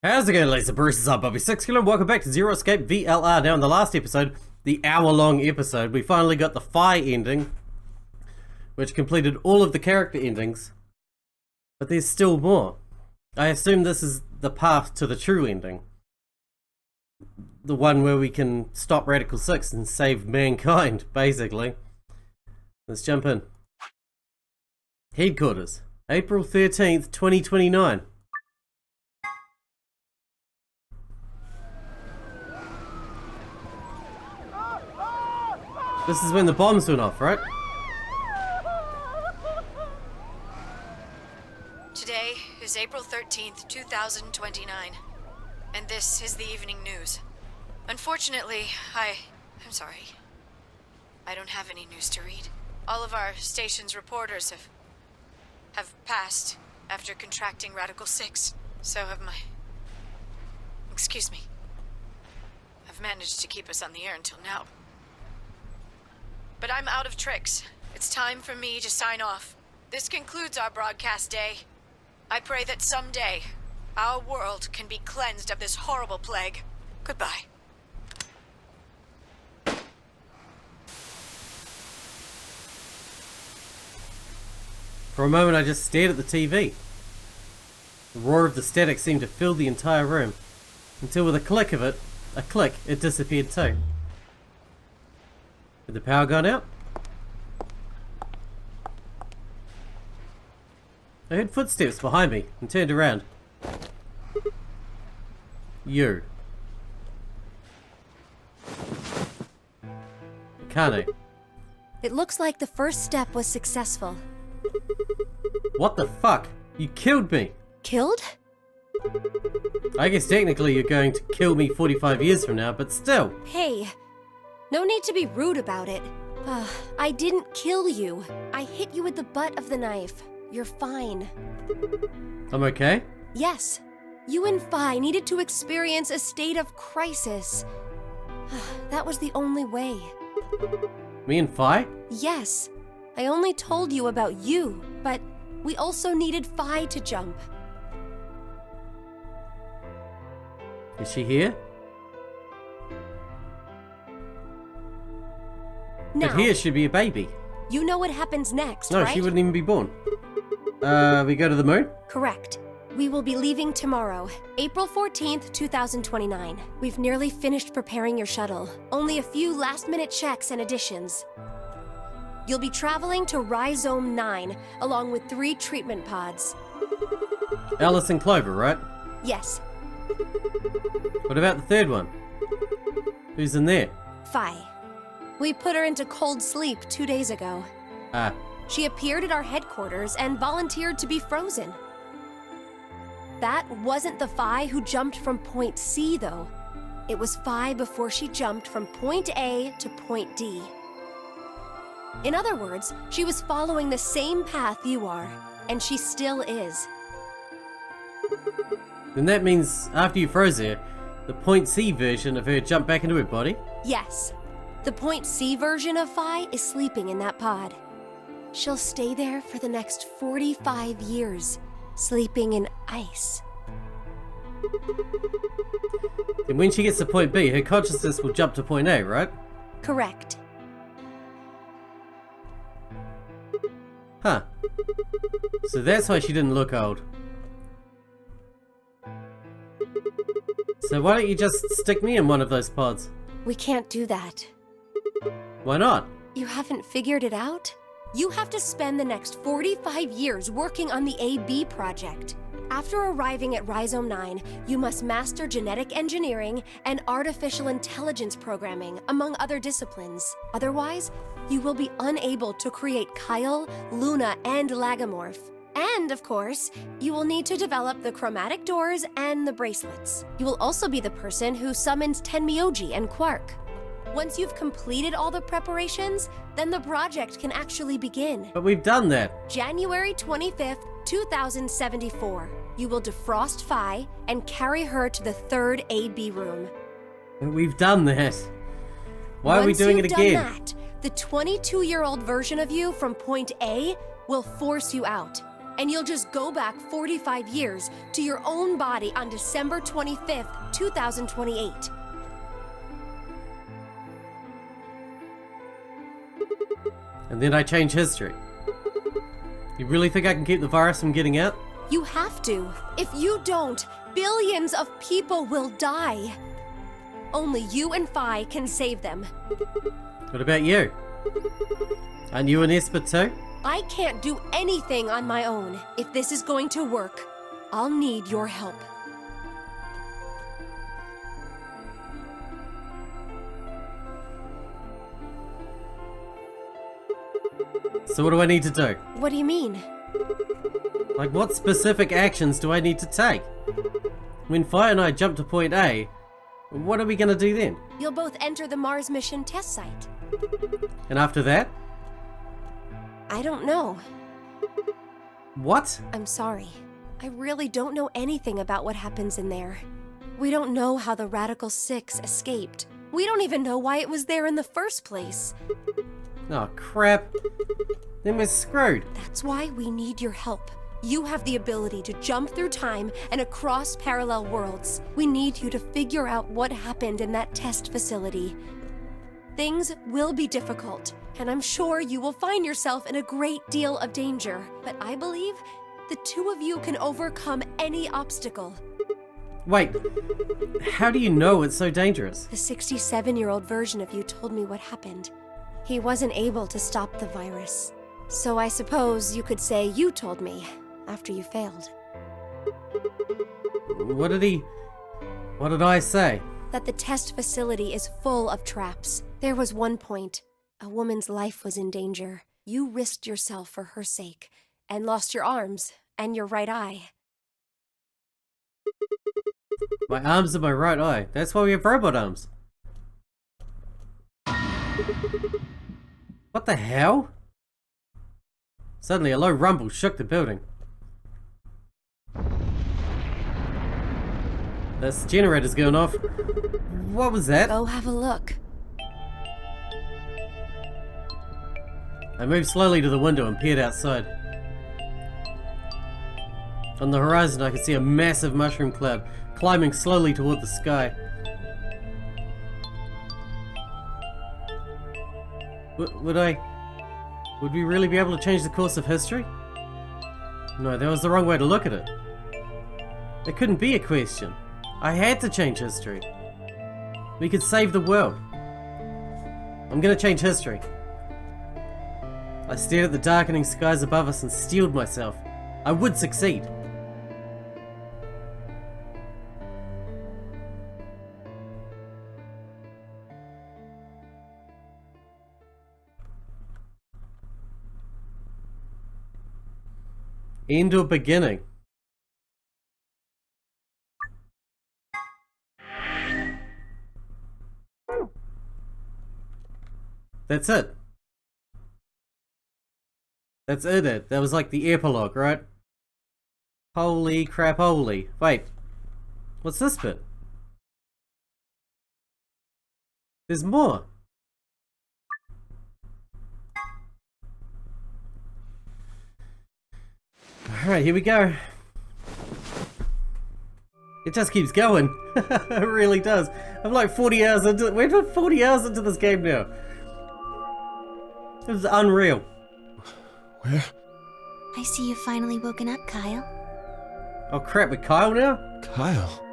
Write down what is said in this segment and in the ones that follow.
How's it going, ladies and Bruces? I'm Bobby Sixkilla. Welcome back to Zero Escape VLR. Now in the last episode, the hour-long episode, we finally got the Phi ending, which completed all of the character endings. But there's still more. I assume this is the path to the true ending. The one where we can stop Radical 6 and save mankind, basically. Let's jump in. Headquarters, April 13th, 2029. This is when the bombs went off, right? Today is April 13th, 2029, and this is the evening news. Unfortunately, I'm sorry. I don't have any news to read. All of our station's reporters have passed after contracting Radical 6. So have my... Excuse me. I've managed to keep us on the air until now. But I'm out of tricks. It's time for me to sign off. This concludes our broadcast day. I pray that someday, our world can be cleansed of this horrible plague. Goodbye. For a moment I just stared at the TV. The roar of the static seemed to fill the entire room, until with a click, it disappeared too. Had the power gone out? I heard footsteps behind me and turned around. You. Kane. It looks like the first step was successful. What the fuck? You killed me! Killed? I guess technically you're going to kill me 45 years from now, but still! Hey, no need to be rude about it. I didn't kill you. I hit you with the butt of the knife. You're fine. I'm okay? Yes. You and Phi needed to experience a state of crisis. That was the only way. Me and Phi? Yes. I only told you about you, but we also needed Phi to jump. Is she here? Now, But here should be a baby. you know what happens next, No, right? she wouldn't even be born. We go to the moon? Correct. We will be leaving tomorrow, April 14th, 2029. We've nearly finished preparing your shuttle. Only a few last-minute checks and additions. You'll be traveling to Rhizome 9, along with 3 treatment pods. Alice and Clover, right? Yes, What about the third one? Who's in there? Phi. We put her into cold sleep 2 days ago. Ah, She appeared at our headquarters and volunteered to be frozen. That wasn't the Phi who jumped from point C, though. It was Phi before she jumped from point A to point D. In other words, she was following the same path you are, and she still is. then that means after you froze her, the point C version of her jumped back into her body? Yes, the point C version of Phi is sleeping in that pod. She'll stay there for the next 45 years, sleeping in ice. And when she gets to point B, her consciousness will jump to point A, right? Correct. Huh. So that's why she didn't look old. So why don't you just stick me in one of those pods? We can't do that. Why not? You haven't figured it out? You have to spend the next 45 years working on the AB project. After arriving at Rhizome 9, you must master genetic engineering and artificial intelligence programming, among other disciplines. Otherwise, you will be unable to create Kyle, Luna, and Lagomorph. And, of course, you will need to develop the chromatic doors and the bracelets. You will also be the person who summons Tenmyoji and Quark. Once you've completed all the preparations, then the project can actually begin. But we've done that. January 25th, 2074. You will defrost Phi and carry her to the 3rd AB room. We've done that. Why are we doing it again? Once you've done that, the 22-year-old version of you from point A will force you out. and you'll just go back 45 years to your own body on December 25th, 2028. And then I change history. You really think I can keep the virus from getting out? You have to. If you don't, billions of people will die. Only you and Phi can save them. What about you? Aren't you an expert too? I can't do anything on my own. If this is going to work, I'll need your help. So what do I need to do? What do you mean? Like, what specific actions do I need to take? When Phi and I jump to point A, what are we gonna do then? You'll both enter the Mars mission test site. And after that? I don't know. What? I'm sorry. I really don't know anything about what happens in there. We don't know how the Radical Six escaped. We don't even know why it was there in the first place. Oh, crap. Then we're screwed. That's why we need your help. You have the ability to jump through time and across parallel worlds. We need you to figure out what happened in that test facility. Things will be difficult, and I'm sure you will find yourself in a great deal of danger. But I believe the two of you can overcome any obstacle. Wait, how do you know it's so dangerous? The 67-year-old version of you told me what happened. He wasn't able to stop the virus. So I suppose you could say you told me after you failed. What did I say? That the test facility is full of traps. There was one point. A woman's life was in danger. You risked yourself for her sake and lost your arms and your right eye. My arms and my right eye. That's why we have robot arms. What the hell? Suddenly, a low rumble shook the building. This generator's going off. What was that? Go have a look. I moved slowly to the window and peered outside. On the horizon, I could see a massive mushroom cloud climbing slowly toward the sky. Would we really be able to change the course of history? No, that was the wrong way to look at it. It couldn't be a question. I had to change history. We could save the world. I'm gonna change history. I stared at the darkening skies above us and steeled myself. I would succeed. End or beginning? That's it. That's it. That was like the epilogue, right? Holy crap, holy. Wait. What's this bit? There's more. Alright, here we go. It just keeps going. It really does. I'm like 40 hours into it. We're 40 hours into this game now. It was unreal. Where? I see you've finally woken up, Kyle. Oh crap, with Kyle now? Kyle.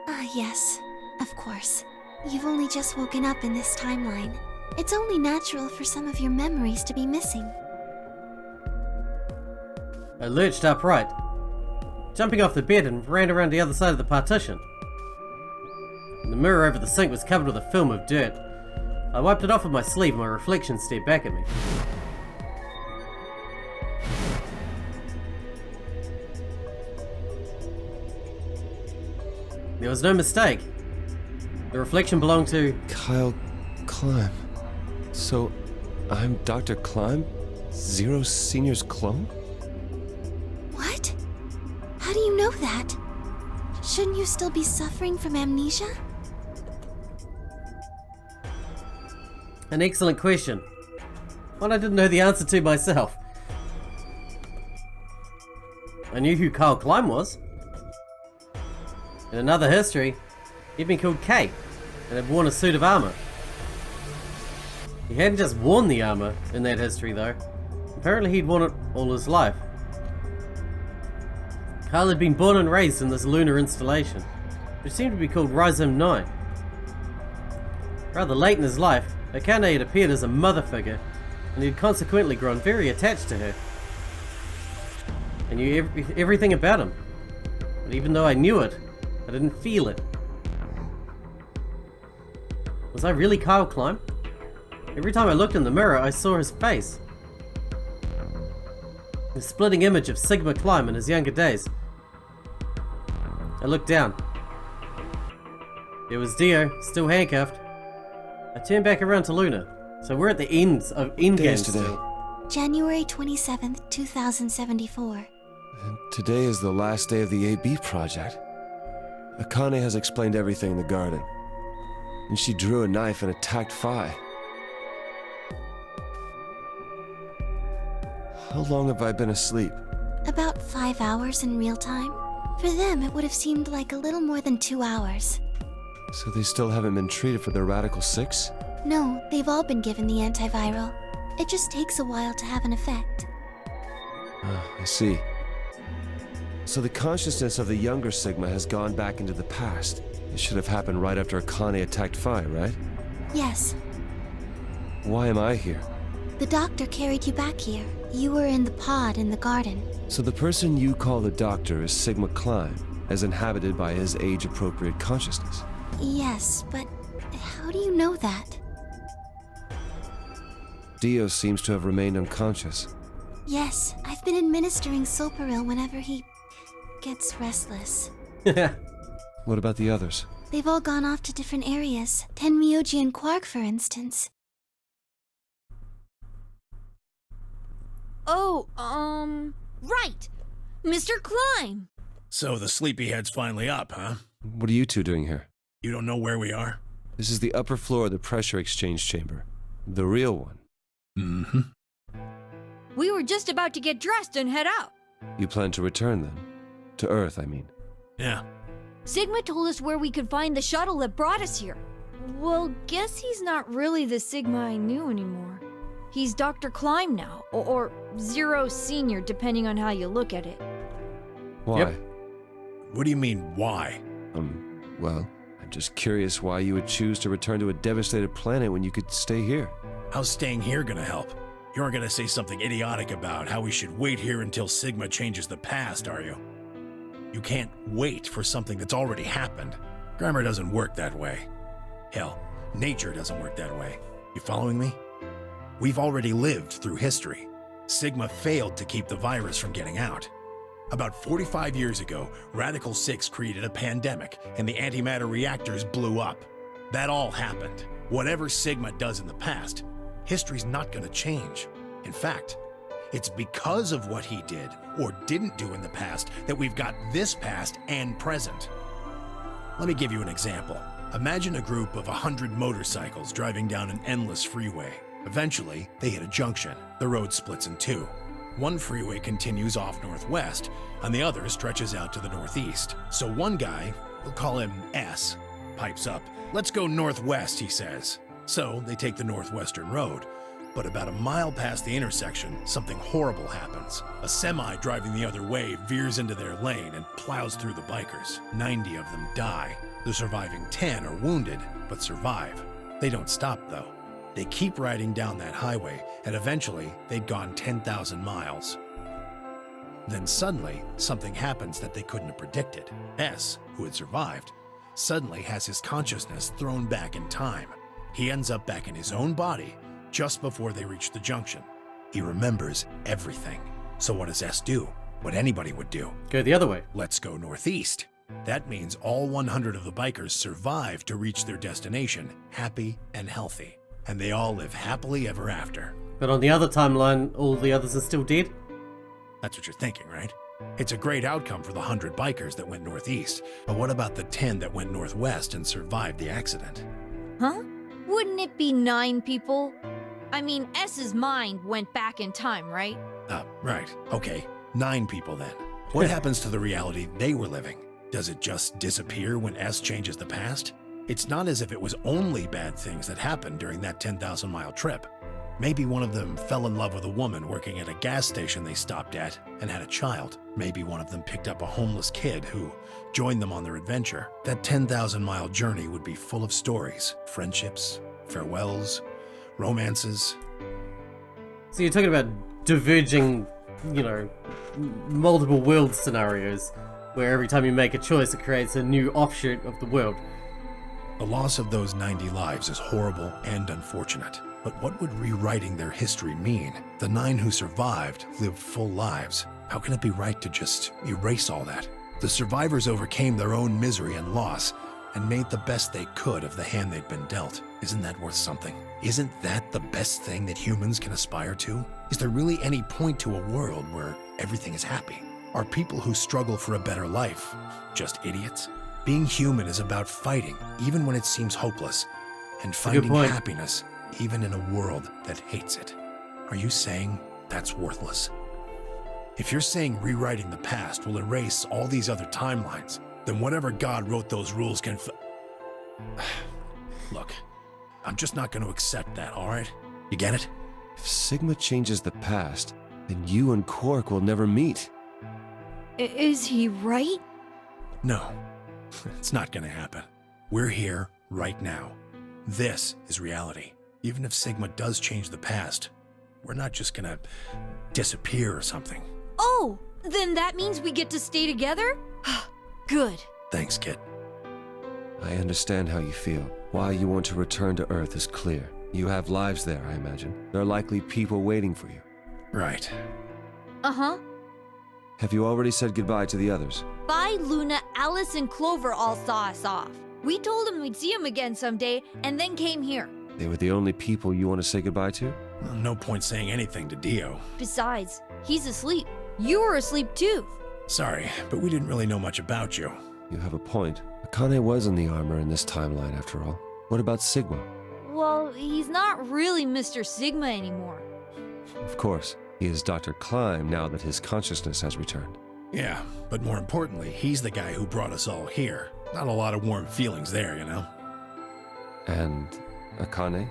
Ah, yes. Of course. You've only just woken up in this timeline. It's only natural for some of your memories to be missing. I lurched upright, jumping off the bed and ran around the other side of the partition. The mirror over the sink was covered with a film of dirt. I wiped it off with my sleeve and my reflection stared back at me. There was no mistake. The reflection belonged to... Kyle Climb. So, I'm Dr. Climb? Zero Senior's clone? What? How do you know that? Shouldn't you still be suffering from amnesia? An excellent question. One I didn't know the answer to myself. I knew who Kyle Klein was. In another history, he'd been called K and had worn a suit of armor. He hadn't just worn the armor in that history though. Apparently he'd worn it all his life. Kyle had been born and raised in this lunar installation, which seemed to be called Rhizome 9. Rather late in his life, Akane had appeared as a mother figure, and he'd consequently grown very attached to her. I knew everything about him, but even though I knew it, I didn't feel it. Was I really Kyle Klein? Every time I looked in the mirror, I saw his face. The splitting image of Sigma Klein in his younger days. I looked down. There was Dio, still handcuffed. I turned back around to Luna. So we're at the ends of Endgame still. January 27th, 2074. And today is the last day of the AB project. Akane has explained everything in the garden. And she drew a knife and attacked Phi. How long have I been asleep? About 5 hours in real time. For them, it would have seemed like a little more than 2 hours. So they still haven't been treated for their Radical 6? No, they've all been given the antiviral. It just takes a while to have an effect. I see. So the consciousness of the younger Sigma has gone back into the past. It should have happened right after Akane attacked Phi, right? Yes. Why am I here? The doctor carried you back here. You were in the pod in the garden. So the person you call the doctor is Sigma Klein, as inhabited by his age-appropriate consciousness. Yes, but how do you know that? Dio seems to have remained unconscious. Yes, I've been administering Soparil whenever he gets restless. What about the others? They've all gone off to different areas. Tenmyoji and Quark, for instance. Oh, right! Mr. Klein! So the sleepyhead's finally up, huh? What are you two doing here? You don't know where we are? This is the upper floor of the pressure exchange chamber. The real one. Mm-hmm. We were just about to get dressed and head out. You plan to return then? To Earth, I mean. Yeah. Sigma told us where we could find the shuttle that brought us here. Well, guess he's not really the Sigma I knew anymore. He's Dr. Klein now, or Zero Senior, depending on how you look at it. Why? Yep. What do you mean, why? Well, I'm just curious why you would choose to return to a devastated planet when you could stay here. How's staying here gonna help? You aren't gonna say something idiotic about how we should wait here until Sigma changes the past, are you? You can't wait for something that's already happened. Grammar doesn't work that way. Hell, nature doesn't work that way. You following me? We've already lived through history. Sigma failed to keep the virus from getting out. About 45 years ago, Radical 6 created a pandemic, and the antimatter reactors blew up. That all happened. Whatever Sigma does in the past, history's not gonna change. In fact, it's because of what he did or didn't do in the past that we've got this past and present. Let me give you an example. Imagine a group of 100 motorcycles driving down an endless freeway. Eventually, they hit a junction. The road splits in two. One freeway continues off northwest, and the other stretches out to the northeast. So one guy, we'll call him S, pipes up. "Let's go northwest," he says. So they take the northwestern road. But about a mile past the intersection, something horrible happens. A semi driving the other way veers into their lane and plows through the bikers. 90 of them die. The surviving 10 are wounded, but survive. They don't stop, though. They keep riding down that highway, and eventually they'd gone 10,000 miles. Then suddenly, something happens that they couldn't have predicted. S, who had survived, suddenly has his consciousness thrown back in time. He ends up back in his own body just before they reach the junction. He remembers everything. So what does S do? What anybody would do. Go the other way. Let's go northeast. That means all 100 of the bikers survive to reach their destination, happy and healthy. And they all live happily ever after. But on the other timeline, all the others are still dead? That's what you're thinking, right? It's a great outcome for the 100 bikers that went northeast. But what about the 10 that went northwest and survived the accident? Huh? Wouldn't it be 9 people? I mean, S's mind went back in time, right? Right. Okay. 9 people then. What happens to the reality they were living? Does it just disappear when S changes the past? It's not as if it was only bad things that happened during that 10,000-mile trip. Maybe one of them fell in love with a woman working at a gas station they stopped at and had a child. Maybe one of them picked up a homeless kid who joined them on their adventure. That 10,000-mile journey would be full of stories, friendships, farewells, romances. So you're talking about diverging, multiple world scenarios, where every time you make a choice, it creates a new offshoot of the world. The loss of those 90 lives is horrible and unfortunate. But what would rewriting their history mean? The 9 who survived lived full lives. How can it be right to just erase all that? The survivors overcame their own misery and loss and made the best they could of the hand they'd been dealt. Isn't that worth something? Isn't that the best thing that humans can aspire to? Is there really any point to a world where everything is happy? Are people who struggle for a better life just idiots? Being human is about fighting, even when it seems hopeless, and finding happiness, even in a world that hates it. Are you saying that's worthless? If you're saying rewriting the past will erase all these other timelines, then whatever God wrote those rules can Look, I'm just not going to accept that, all right? You get it? If Sigma changes the past, then you and Quark will never meet. Is he right? No, it's not going to happen. We're here right now. This is reality. Even if Sigma does change the past, we're not just going to disappear or something. Oh, then that means we get to stay together? Good. Thanks, kid. I understand how you feel. Why you want to return to Earth is clear. You have lives there, I imagine. There are likely people waiting for you. Right. Uh-huh. Have you already said goodbye to the others? Bye, Luna, Alice, and Clover all saw us off. We told them we'd see them again someday, and then came here. They were the only people you want to say goodbye to? Well, no point saying anything to Dio. Besides, he's asleep. You were asleep too. Sorry, but we didn't really know much about you. You have a point. Akane was in the armor in this timeline, after all. What about Sigma? Well, he's not really Mr. Sigma anymore. Of course. He is Dr. Klein now that his consciousness has returned. Yeah, but more importantly, he's the guy who brought us all here. Not a lot of warm feelings there, you know? And Akane?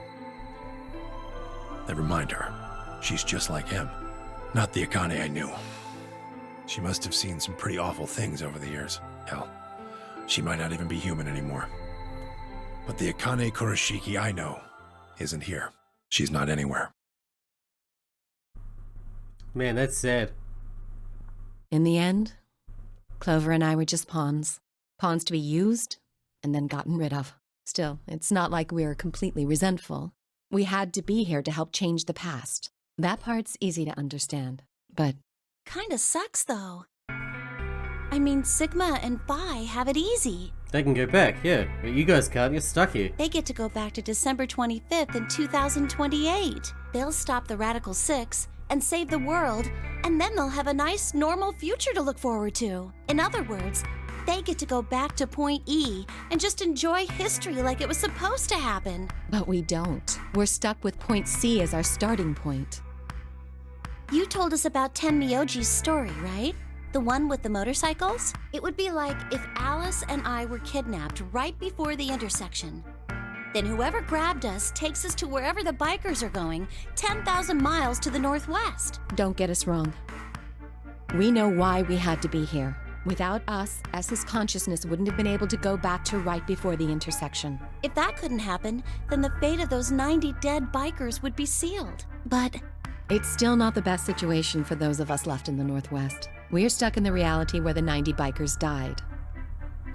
Never mind her. She's just like him. Not the Akane I knew. She must have seen some pretty awful things over the years. Hell, she might not even be human anymore. But the Akane Kurashiki I know isn't here. She's not anywhere. Man, that's sad. In the end, Clover and I were just pawns. Pawns to be used and then gotten rid of. Still, it's not like we're completely resentful. We had to be here to help change the past. That part's easy to understand, but... Kinda sucks, though. I mean, Sigma and Phi have it easy. They can go back, yeah. But you guys can't, you're stuck here. They get to go back to December 25th in 2028. They'll stop the Radical Six and save the world, and then they'll have a nice, normal future to look forward to. In other words, they get to go back to Point E and just enjoy history like it was supposed to happen. But we don't. We're stuck with Point C as our starting point. You told us about Tenmyoji's story, right? The one with the motorcycles? It would be like if Alice and I were kidnapped right before the intersection. Then whoever grabbed us takes us to wherever the bikers are going, 10,000 miles to the northwest. Don't get us wrong. We know why we had to be here. Without us, S's consciousness wouldn't have been able to go back to right before the intersection. If that couldn't happen, then the fate of those 90 dead bikers would be sealed. But it's still not the best situation for those of us left in the Northwest. We're stuck in the reality where the 90 bikers died.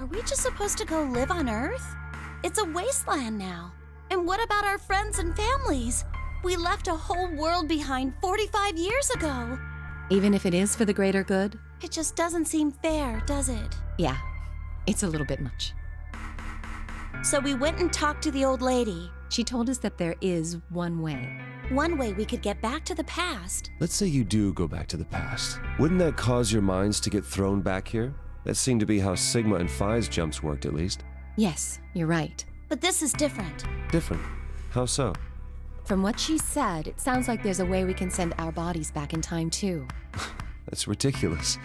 Are we just supposed to go live on Earth? It's a wasteland now. And what about our friends and families? We left a whole world behind 45 years ago. Even if it is for the greater good? It just doesn't seem fair, does it? Yeah, it's a little bit much. So we went and talked to the old lady. She told us that there is one way. One way we could get back to the past. Let's say you do go back to the past. Wouldn't that cause your minds to get thrown back here? That seemed to be how Sigma and Phi's jumps worked, at least. Yes, you're right. But this is different. Different? How so? From what she said, it sounds like there's a way we can send our bodies back in time, too. That's ridiculous.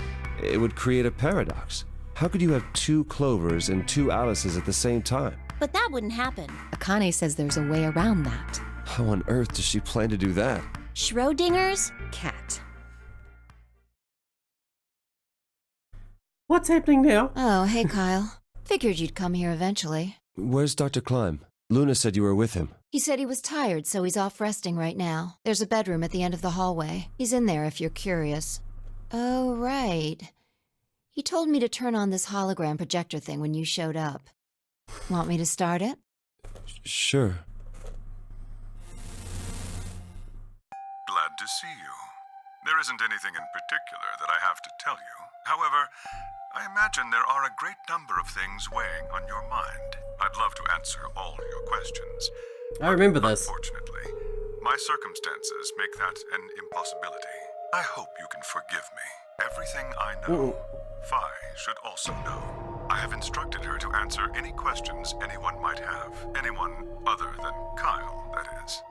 It would create a paradox. How could you have 2 Clovers and 2 Alices at the same time? But that wouldn't happen. Akane says there's a way around that. How on earth does she plan to do that? Schrodinger's Cat. What's happening now? Oh, hey, Kyle. Figured you'd come here eventually. Where's Dr. Klein? Luna said you were with him. He said he was tired, so he's off resting right now. There's a bedroom at the end of the hallway. He's in there if you're curious. Oh, right. He told me to turn on this hologram projector thing when you showed up. Want me to start it? Sure. Glad to see you. There isn't anything in particular that I have to tell you. However, I imagine there are a great number of things weighing on your mind. I'd love to answer all your questions. I remember this. Unfortunately, my circumstances make that an impossibility. I hope you can forgive me. Everything I know, Phi should also know. I have instructed her to answer any questions anyone might have. Anyone other than Kyle, that is.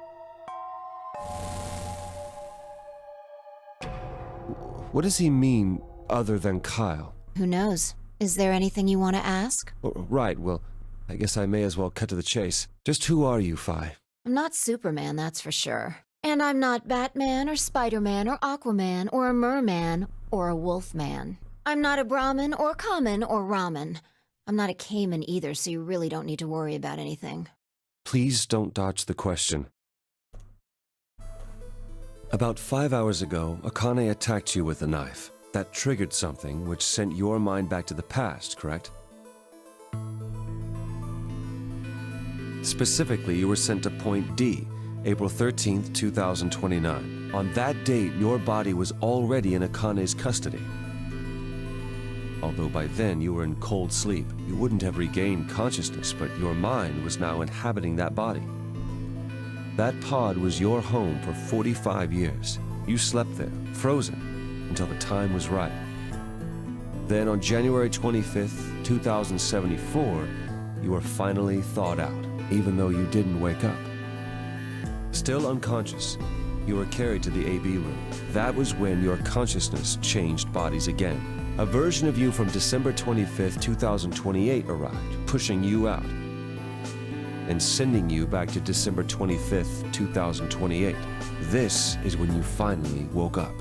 What does he mean, other than Kyle? Who knows? Is there anything you want to ask? Right, well, I guess I may as well cut to the chase. Just who are you, Phi? I'm not Superman, that's for sure. And I'm not Batman or Spider-Man or Aquaman or a merman or a wolfman. I'm not a Brahmin or Kamen or Ramen. I'm not a Cayman either, so you really don't need to worry about anything. Please don't dodge the question. About 5 hours ago, Akane attacked you with a knife. That triggered something which sent your mind back to the past, correct? Specifically, you were sent to Point D, April 13th, 2029. On that date, your body was already in Akane's custody. Although by then you were in cold sleep, you wouldn't have regained consciousness, but your mind was now inhabiting that body. That pod was your home for 45 years. You slept there, frozen, until the time was right. Then on January 25th, 2074, you were finally thawed out, even though you didn't wake up. Still unconscious, you were carried to the AB room. That was when your consciousness changed bodies again. A version of you from December 25th, 2028 arrived, pushing you out, and sending you back to December 25th, 2028. This is when you finally woke up.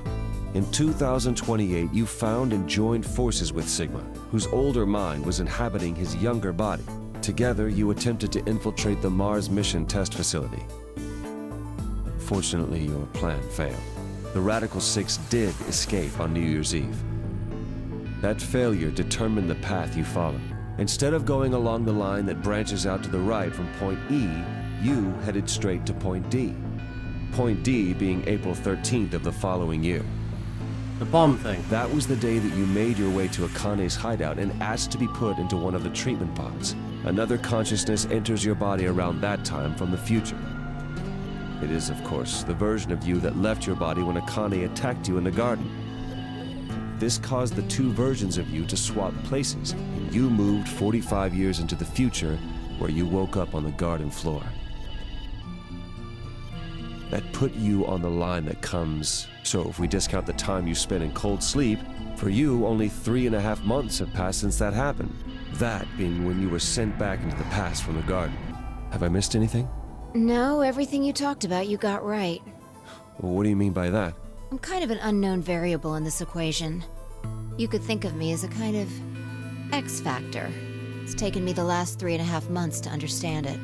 In 2028, you found and joined forces with Sigma, whose older mind was inhabiting his younger body. Together, you attempted to infiltrate the Mars mission test facility. Fortunately, your plan failed. The Radical Six did escape on New Year's Eve. That failure determined the path you followed. Instead of going along the line that branches out to the right from Point E, you headed straight to Point D. Point D being April 13th of the following year. The bomb thing. That was the day that you made your way to Akane's hideout and asked to be put into one of the treatment pods. Another consciousness enters your body around that time from the future. It is, of course, the version of you that left your body when Akane attacked you in the garden. This caused the 2 versions of you to swap places, and you moved 45 years into the future, where you woke up on the garden floor. That put you on the line that comes, so if we discount the time you spent in cold sleep, for you only 3.5 months have passed since that happened. That being when you were sent back into the past from the garden. Have I missed anything? No, everything you talked about you got right. Well, what do you mean by that? I'm kind of an unknown variable in this equation. You could think of me as a kind of X factor. It's taken me the last 3.5 months to understand it.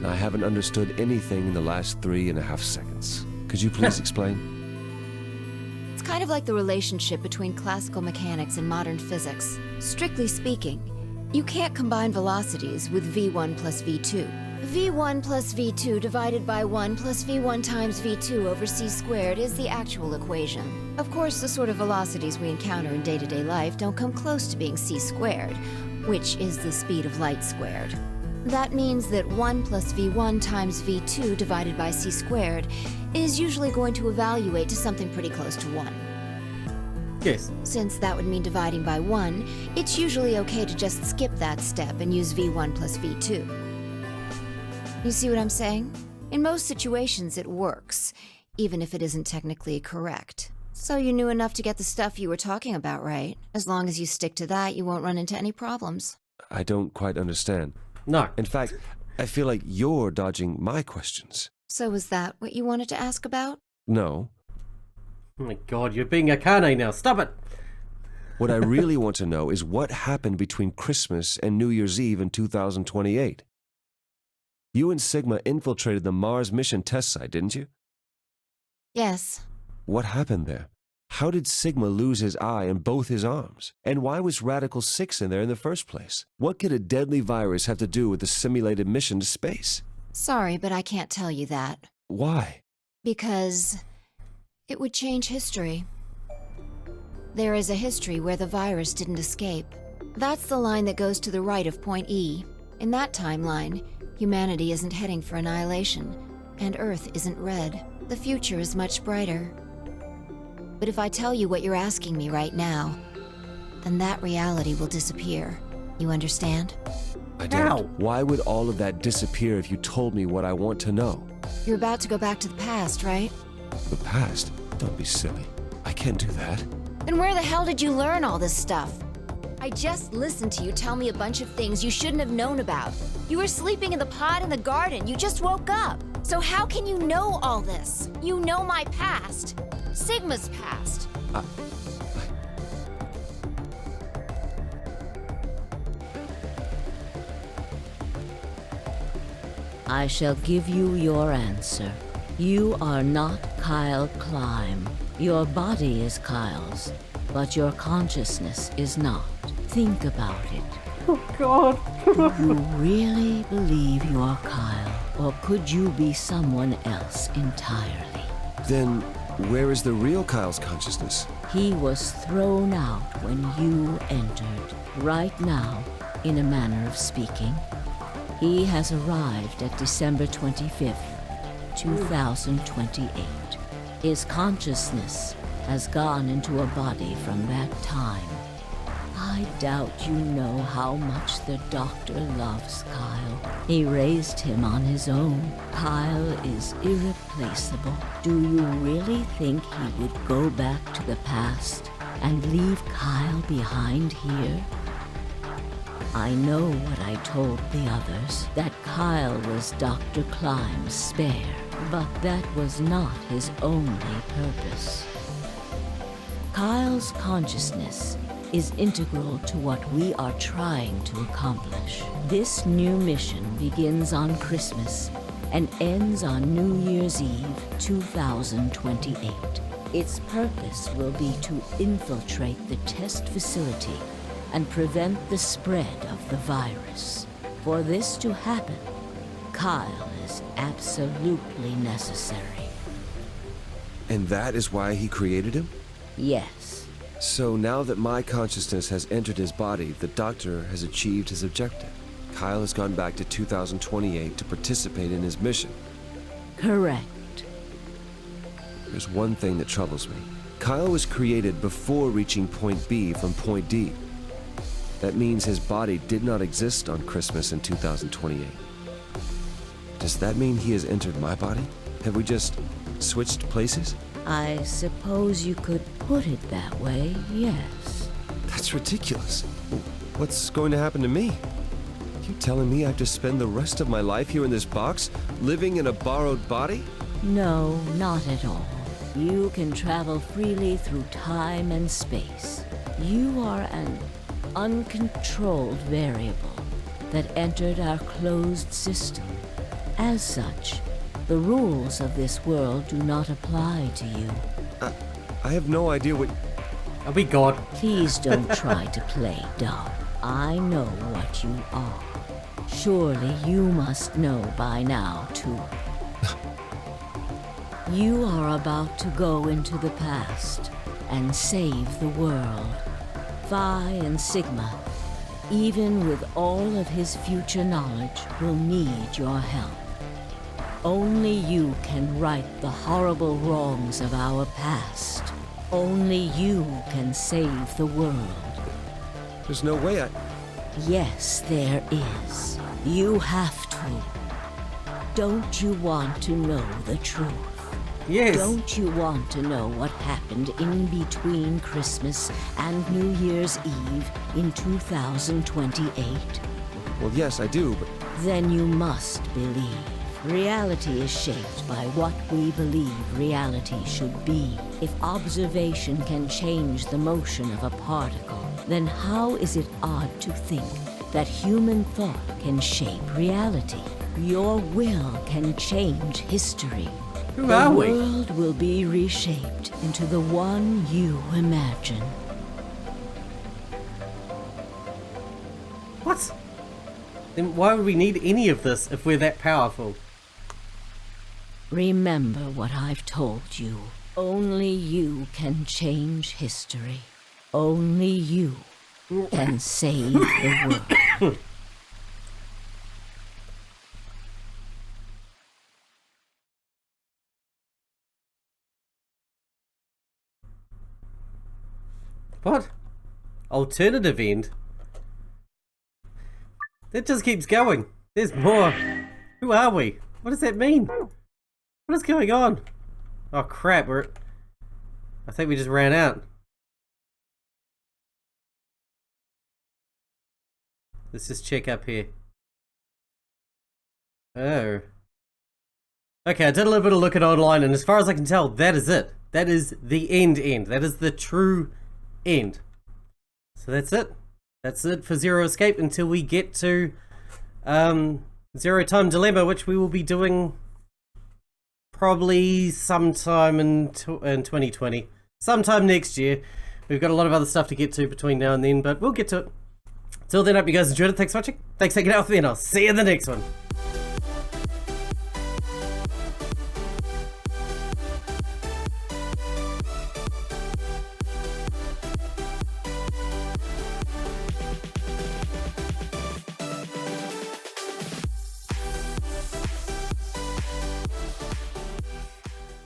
I haven't understood anything in the last 3.5 seconds. Could you please explain? It's kind of like the relationship between classical mechanics and modern physics. Strictly speaking, you can't combine velocities with v1 plus v2. v1 plus v2 divided by 1 plus v1 times v2 over c squared is the actual equation. Of course, the sort of velocities we encounter in day-to-day life don't come close to being c squared, which is the speed of light squared. That means that 1 plus v1 times v2 divided by c squared is usually going to evaluate to something pretty close to 1. Yes. Since that would mean dividing by 1, it's usually okay to just skip that step and use v1 plus v2. You see what I'm saying? In most situations it works, even if it isn't technically correct. So you knew enough to get the stuff you were talking about, right? As long as you stick to that, you won't run into any problems. I don't quite understand. No. In fact, I feel like you're dodging my questions. So was that what you wanted to ask about? No. Oh my god, you're being a carne now. Stop it! What I really want to know is what happened between Christmas and New Year's Eve in 2028. You and Sigma infiltrated the Mars mission test site, didn't you? Yes. What happened there? How did Sigma lose his eye and both his arms? And why was Radical 6 in there in the first place? What could a deadly virus have to do with the simulated mission to space? Sorry, but I can't tell you that. Why? Because it would change history. There is a history where the virus didn't escape. That's the line that goes to the right of point E. In that timeline, humanity isn't heading for annihilation, and Earth isn't red. The future is much brighter. But if I tell you what you're asking me right now, then that reality will disappear. You understand? I don't. How? Why would all of that disappear if you told me what I want to know? You're about to go back to the past, right? The past? Don't be silly. I can't do that. Then where the hell did you learn all this stuff? I just listened to you tell me a bunch of things you shouldn't have known about. You were sleeping in the pod in the garden. You just woke up. So how can you know all this? You know my past. Sigma's past. I shall give you your answer. You are not Kyle Climb. Your body is Kyle's, but your consciousness is not. Think about it. Oh god. Do you really believe you are Kyle, or could you be someone else entirely? Then, where is the real Kyle's consciousness? He was thrown out when you entered. Right now, in a manner of speaking, he has arrived at December 25th, 2028. His consciousness has gone into a body from that time. I doubt you know how much the doctor loves Kyle. He raised him on his own. Kyle is irreplaceable. Do you really think he would go back to the past and leave Kyle behind here? I know what I told the others, that Kyle was Dr. Climb's spare, but that was not his only purpose. Kyle's consciousness is integral to what we are trying to accomplish. This new mission begins on Christmas and ends on New Year's Eve 2028. Its purpose will be to infiltrate the test facility and prevent the spread of the virus. For this to happen, Kyle is absolutely necessary. And that is why he created him? Yes. So now that my consciousness has entered his body, the doctor has achieved his objective. Kyle has gone back to 2028 to participate in his mission. Correct. There's one thing that troubles me. Kyle was created before reaching point B from point D. That means his body did not exist on Christmas in 2028. Does that mean he has entered my body? Have we just switched places? I suppose you could put it that way, yes. That's ridiculous. What's going to happen to me? You telling me I have to spend the rest of my life here in this box, living in a borrowed body? No, not at all. You can travel freely through time and space. You are an uncontrolled variable that entered our closed system. As such, the rules of this world do not apply to you. I have no idea what... I'll be God. Please don't try to play dumb. I know what you are. Surely you must know by now, too. You are about to go into the past and save the world. Phi and Sigma, even with all of his future knowledge, will need your help. Only you can right the horrible wrongs of our past. Only you can save the world. There's no way I... Yes, there is. You have to. Don't you want to know the truth? Yes. Don't you want to know what happened in between Christmas and New Year's Eve in 2028? Well, yes, I do, but Then you must believe. Reality is shaped by what we believe reality should be. If observation can change the motion of a particle, then how is it odd to think that human thought can shape reality? Your will can change history. Who are we? The world will be reshaped into the one you imagine. What? Then why would we need any of this if we're that powerful? Remember what I've told you. Only you can change history. Only you can save the world. What? Alternative end? That just keeps going. There's more. Who are we? What does that mean? What is going on? Oh crap, I think we just ran out. Let's just check up here. Oh. Okay, I did a little bit of looking online, and as far as I can tell, that is it. That is the end. That is the true end. So that's it. That's it for Zero Escape until we get to Zero Time Dilemma, which we will be doing probably sometime in 2020. Sometime next year. We've got a lot of other stuff to get to between now and then, but we'll get to it. Till then, I hope you guys enjoyed it. Thanks for watching. Thanks for hanging out with me, and I'll see you in the next one.